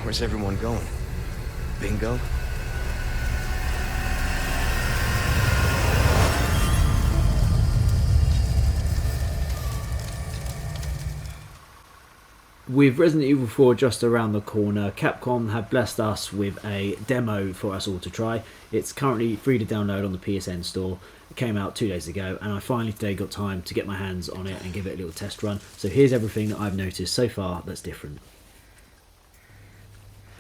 Where's everyone going? Bingo? With Resident Evil 4 just around the corner, Capcom have blessed us with a demo for us all to try. It's currently free to download on the PSN store. It came out 2 days ago, and I finally today got time to get my hands on it and give it a little test run. So here's everything that I've noticed so far that's different.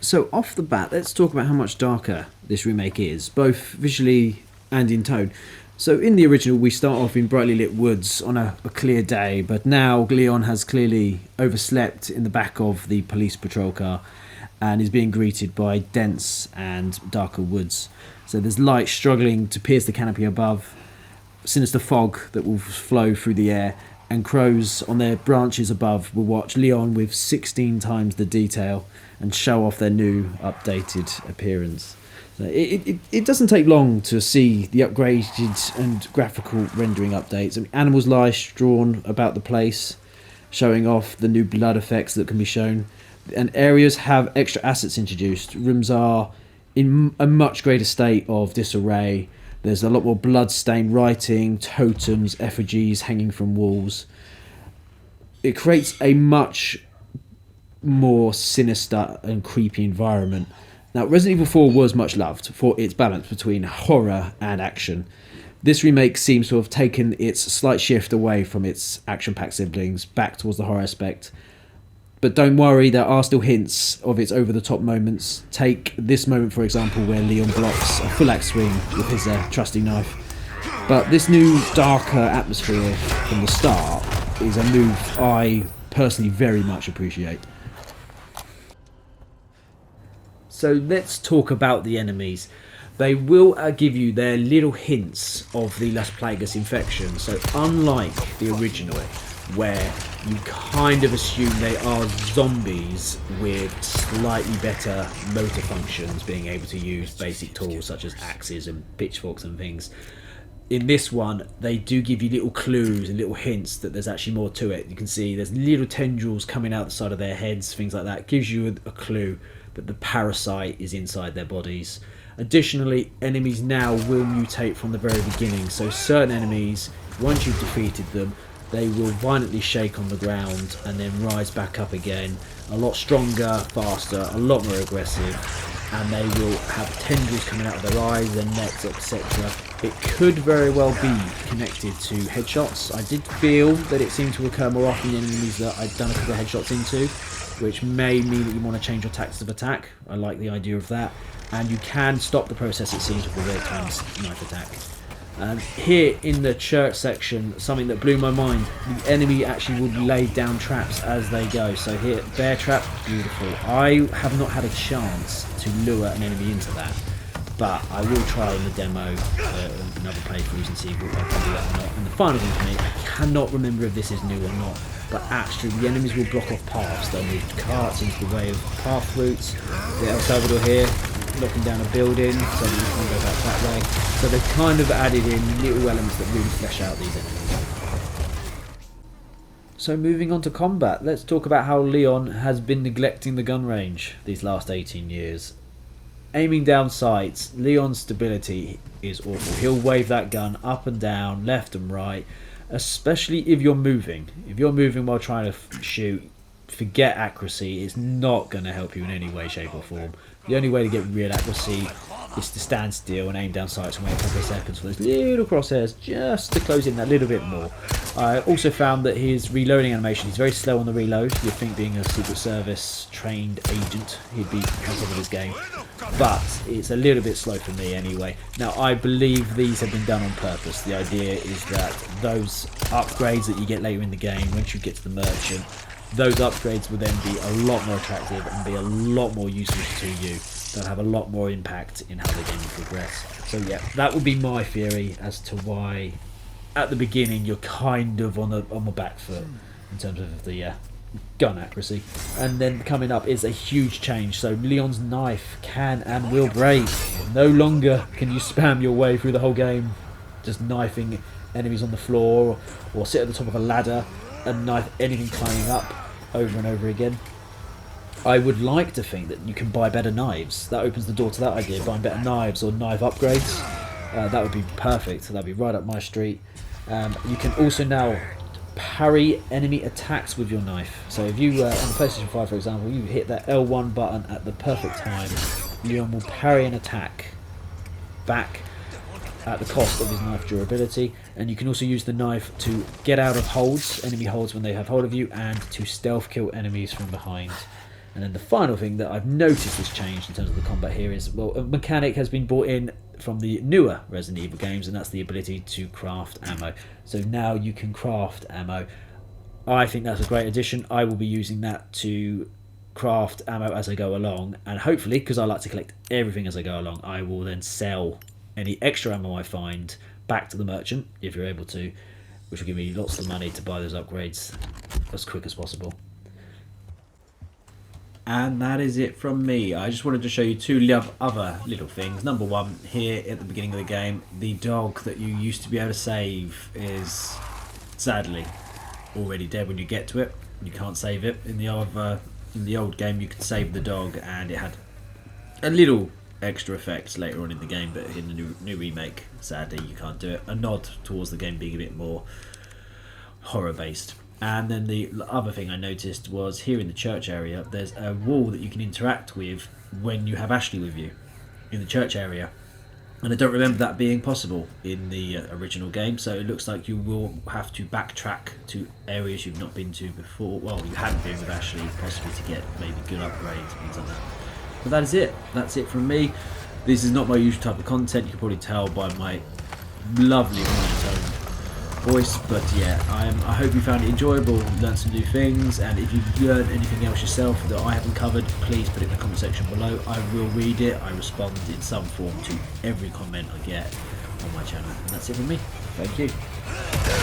So off the bat, let's talk about how much darker this remake is, both visually and in tone. So in the original, we start off in brightly lit woods on a clear day, but now Leon has clearly overslept in the back of the police patrol car and is being greeted by dense and darker woods. So there's light struggling to pierce the canopy above, sinister fog that will flow through the air, and crows on their branches above will watch Leon with 16 times the detail and show off their new updated appearance. So it doesn't take long to see the upgraded and graphical rendering updates. I mean, animals lie strewn about the place, showing off the new blood effects that can be shown. And areas have extra assets introduced. Rooms are in a much greater state of disarray. There's a lot more blood-stained writing, totems, effigies hanging from walls. It creates a much more sinister and creepy environment. Now, Resident Evil 4 was much loved for its balance between horror and action. This remake seems to have taken its slight shift away from its action-packed siblings back towards the horror aspect. But don't worry, there are still hints of its over-the-top moments. Take this moment, for example, where Leon blocks a full-axe swing with his trusty knife. But this new, darker atmosphere from the start is a move I personally very much appreciate. So let's talk about the enemies. They will give you their little hints of the Las Plagas infection. So unlike the original, where you kind of assume they are zombies with slightly better motor functions, being able to use basic tools such as axes and pitchforks and things. In this one, they do give you little clues and little hints that there's actually more to it. You can see there's little tendrils coming out the side of their heads, things like that. It gives you a clue that the parasite is inside their bodies. Additionally, enemies now will mutate from the very beginning. So certain enemies, once you've defeated them, they will violently shake on the ground and then rise back up again. A lot stronger, faster, a lot more aggressive. And they will have tendrils coming out of their eyes, their necks, etc. It could very well be connected to headshots. I did feel that it seemed to occur more often in enemies that I'd done a couple of headshots into, which may mean that you want to change your tactics of attack. I like the idea of that. And you can stop the process, it seems, with a real time knife attack. Here in the church section, something that blew my mind, the enemy actually will lay down traps as they go. So here, bear trap, beautiful. I have not had a chance to lure an enemy into that, but I will try in the demo another playthroughs and see if I can do that or not. And the final thing for me, I cannot remember if this is new or not, but actually the enemies will block off paths. They'll move carts into the way of path routes. The El Salvador here, knocking down a building so that you can go back that way. So they've kind of added in little elements that really flesh out these enemies. So moving on to combat, let's talk about how Leon has been neglecting the gun range these last 18 years. Aiming down sights, Leon's stability is awful. He'll wave that gun up and down, left and right, especially if you're moving. If you're moving while trying to shoot, forget accuracy. It's not going to help you in any way, shape or form. The only way to get real accuracy is to stand still and aim down sights and wait a couple of seconds for those little crosshairs just to close in that little bit more. I also found that his reloading animation, he's very slow on the reload. You'd think being a Secret Service trained agent, he'd be on top of his game. But it's a little bit slow for me anyway. Now I believe these have been done on purpose. The idea is that those upgrades that you get later in the game, once you get to the merchant, those upgrades will then be a lot more attractive and be a lot more useful to you. They'll have a lot more impact in how the game will progress. So yeah, that would be my theory as to why at the beginning you're kind of on the back foot in terms of the gun accuracy. And then coming up is a huge change. So Leon's knife can and will break. No longer can you spam your way through the whole game just knifing enemies on the floor or sit at the top of a ladder and knife anything climbing up over and over again. I would like to think that you can buy better knives. That opens the door to that idea, buying better knives or knife upgrades. That would be perfect. That'd be right up my street. You can also now parry enemy attacks with your knife. So if you, on the PlayStation 5 for example, you hit that L1 button at the perfect time, Leon will parry an attack back at the cost of his knife durability. And you can also use the knife to get out of holds, enemy holds when they have hold of you, and to stealth kill enemies from behind. And then the final thing that I've noticed has changed in terms of the combat here is, well, a mechanic has been brought in from the newer Resident Evil games, and that's the ability to craft ammo. So now you can craft ammo. I think that's a great addition. I will be using that to craft ammo as I go along, and hopefully, because I like to collect everything as I go along, I will then sell any extra ammo I find back to the merchant, if you're able to, which will give me lots of money to buy those upgrades as quick as possible. And that is it from me. I just wanted to show you two other little things. Number one, here at the beginning of the game, the dog that you used to be able to save is sadly already dead when you get to it. You can't save it. In the old game, you could save the dog, and it had a little extra effects later on in the game, but in the new remake, sadly, you can't do it. A nod towards the game being a bit more horror-based. And then the other thing I noticed was here in the church area, there's a wall that you can interact with when you have Ashley with you in the church area. And I don't remember that being possible in the original game, so it looks like you will have to backtrack to areas you've not been to before. Well, you hadn't been with Ashley, possibly to get maybe good upgrades, things like that. But that is it. That's it from me. This is not my usual type of content. You can probably tell by my lovely monotone voice, but yeah, I hope you found it enjoyable, learned some new things, and if you've learned anything else yourself that I haven't covered, please put it in the comment section below. I will read it. I respond in some form to every comment I get on my channel, and that's it from me. Thank you.